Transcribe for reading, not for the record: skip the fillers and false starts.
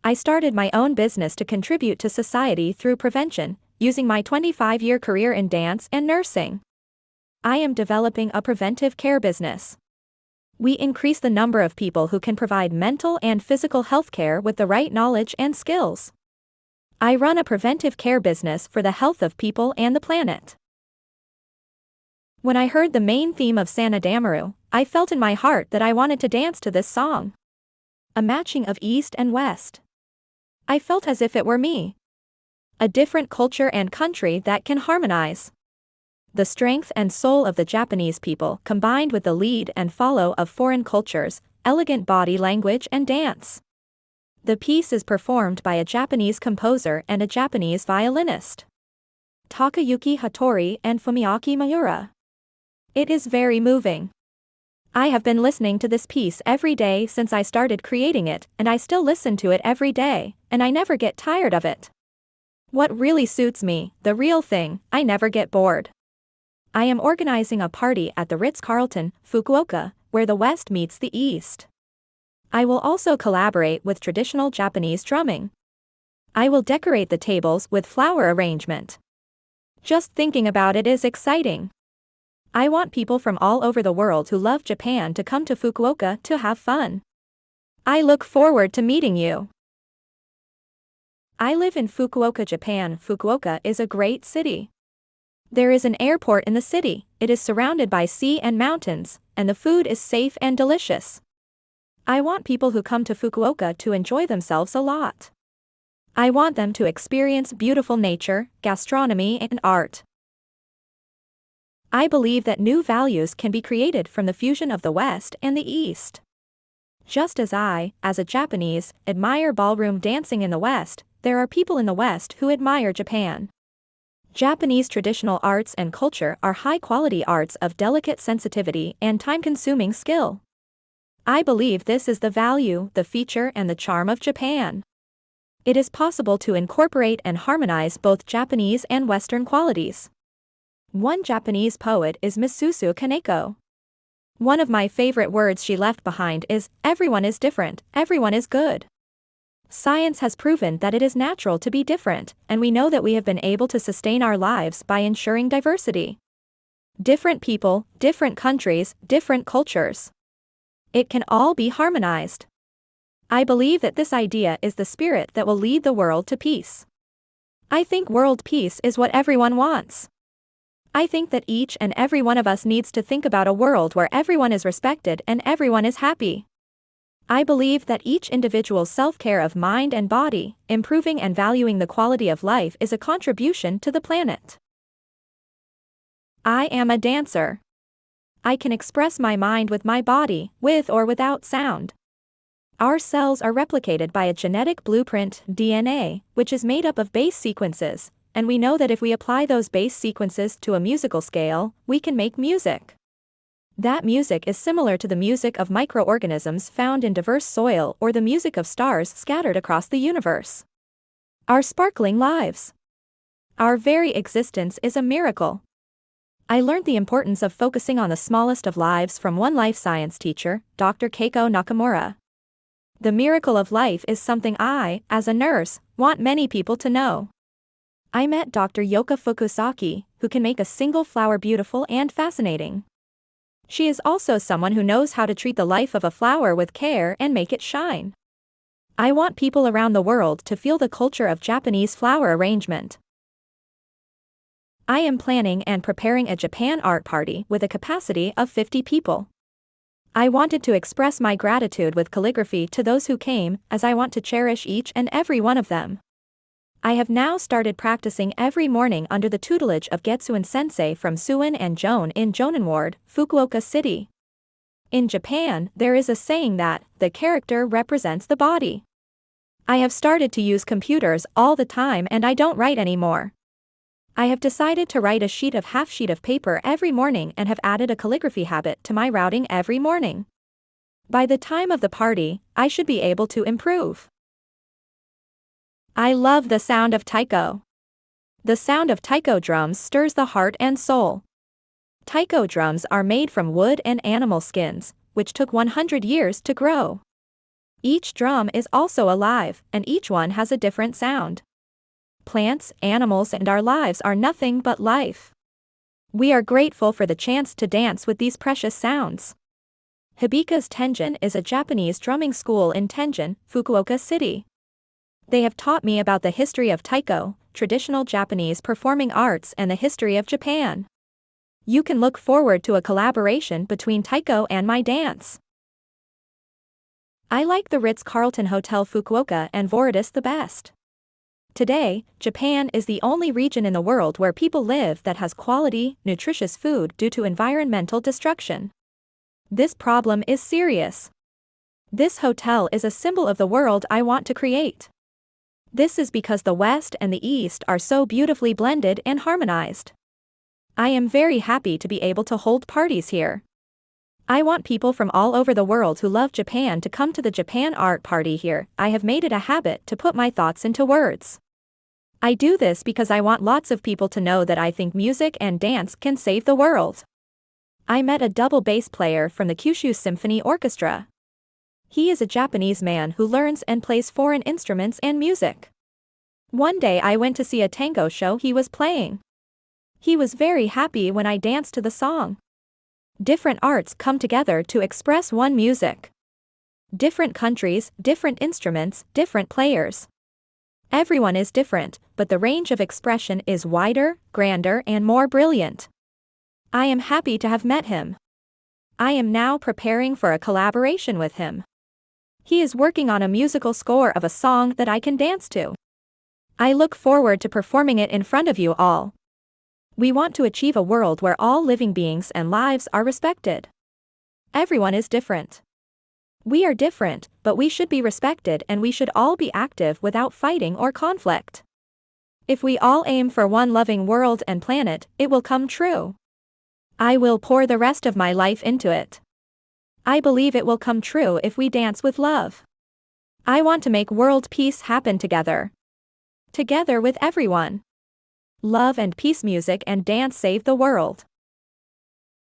I started my own business to contribute to society through prevention, using my 25-year career in dance and nursing. I am developing a preventive care business. We increase the number of people who can provide mental and physical health care with the right knowledge and skills. I run a preventive care business for the health of people and the planet. When I heard the main theme of Sana Damaru, I felt in my heart that I wanted to dance to this song. A matching of East and West. I felt as if it were me. A different culture and country that can harmonize. The strength and soul of the Japanese people combined with the lead and follow of foreign cultures, elegant body language and dance. The piece is performed by a Japanese composer and a Japanese violinist, Takayuki Hattori and Fumiaki Miura. It is very moving. I have been listening to this piece every day since I started creating it, and I still listen to it every day, and I never get tired of it. What really suits me, the real thing, I never get bored. I am organizing a party at the Ritz-Carlton, Fukuoka, where the West meets the East. I will also collaborate with traditional Japanese drumming. I will decorate the tables with flower arrangement. Just thinking about it is exciting. I want people from all over the world who love Japan to come to Fukuoka to have fun. I look forward to meeting you. I live in Fukuoka, Japan. Fukuoka is a great city. There is an airport in the city, it is surrounded by sea and mountains, and the food is safe and delicious. I want people who come to Fukuoka to enjoy themselves a lot. I want them to experience beautiful nature, gastronomy, and art. I believe that new values can be created from the fusion of the West and the East. Just as I, as a Japanese, admire ballroom dancing in the West, there are people in the West who admire Japan. Japanese traditional arts and culture are high-quality arts of delicate sensitivity and time-consuming skill. I believe this is the value, the feature, and the charm of Japan. It is possible to incorporate and harmonize both Japanese and Western qualities. One Japanese poet is Misusu Kaneko. One of my favorite words she left behind is, "Everyone is different, everyone is good." Science has proven that it is natural to be different, and we know that we have been able to sustain our lives by ensuring diversity. Different people, different countries, different cultures. It can all be harmonized. I believe that this idea is the spirit that will lead the world to peace. I think world peace is what everyone wants. I think that each and every one of us needs to think about a world where everyone is respected and everyone is happy. I believe that each individual's self-care of mind and body, improving and valuing the quality of life is a contribution to the planet. I am a dancer. I can express my mind with my body, with or without sound. Our cells are replicated by a genetic blueprint, DNA, which is made up of base sequences, and we know that if we apply those base sequences to a musical scale, we can make music. That music is similar to the music of microorganisms found in diverse soil or the music of stars scattered across the universe. Our sparkling lives. Our very existence is a miracle. I learned the importance of focusing on the smallest of lives from one life science teacher, Dr. Keiko Nakamura. The miracle of life is something I, as a nurse, want many people to know. I met Dr. Yoka Fukusaki, who can make a single flower beautiful and fascinating. She is also someone who knows how to treat the life of a flower with care and make it shine. I want people around the world to feel the culture of Japanese flower arrangement. I am planning and preparing a Japan art party with a capacity of 50 people. I wanted to express my gratitude with calligraphy to those who came, as I want to cherish each and every one of them. I have now started practicing every morning under the tutelage of Getsuin Sensei from Suin and Joan in Jonan Ward, Fukuoka City. In Japan, there is a saying that, the character represents the body. I have started to use computers all the time and I don't write anymore. I have decided to write a half sheet of paper every morning and have added a calligraphy habit to my routing every morning. By the time of the party, I should be able to improve. I love the sound of taiko. The sound of taiko drums stirs the heart and soul. Taiko drums are made from wood and animal skins, which took 100 years to grow. Each drum is also alive, and each one has a different sound. Plants, animals, and our lives are nothing but life. We are grateful for the chance to dance with these precious sounds. Hibika's Tenjin is a Japanese drumming school in Tenjin, Fukuoka City. They have taught me about the history of taiko, traditional Japanese performing arts, and the history of Japan. You can look forward to a collaboration between taiko and my dance. I like the Ritz-Carlton Hotel Fukuoka and Voridis the best. Today, Japan is the only region in the world where people live that has quality, nutritious food due to environmental destruction. This problem is serious. This hotel is a symbol of the world I want to create. This is because the West and the East are so beautifully blended and harmonized. I am very happy to be able to hold parties here. I want people from all over the world who love Japan to come to the Japan Art Party here. I have made it a habit to put my thoughts into words. I do this because I want lots of people to know that I think music and dance can save the world. I met a double bass player from the Kyushu Symphony Orchestra. He is a Japanese man who learns and plays foreign instruments and music. One day I went to see a tango show he was playing. He was very happy when I danced to the song. Different arts come together to express one music. Different countries, different instruments, different players. Everyone is different, but the range of expression is wider, grander, and more brilliant. I am happy to have met him. I am now preparing for a collaboration with him. He is working on a musical score of a song that I can dance to. I look forward to performing it in front of you all. We want to achieve a world where all living beings and lives are respected. Everyone is different. We are different, but we should be respected, and we should all be active without fighting or conflict. If we all aim for one loving world and planet, it will come true. I will pour the rest of my life into it. I believe it will come true if we dance with love. I want to make world peace happen together. Together with everyone. Love and peace, music and dance save the world.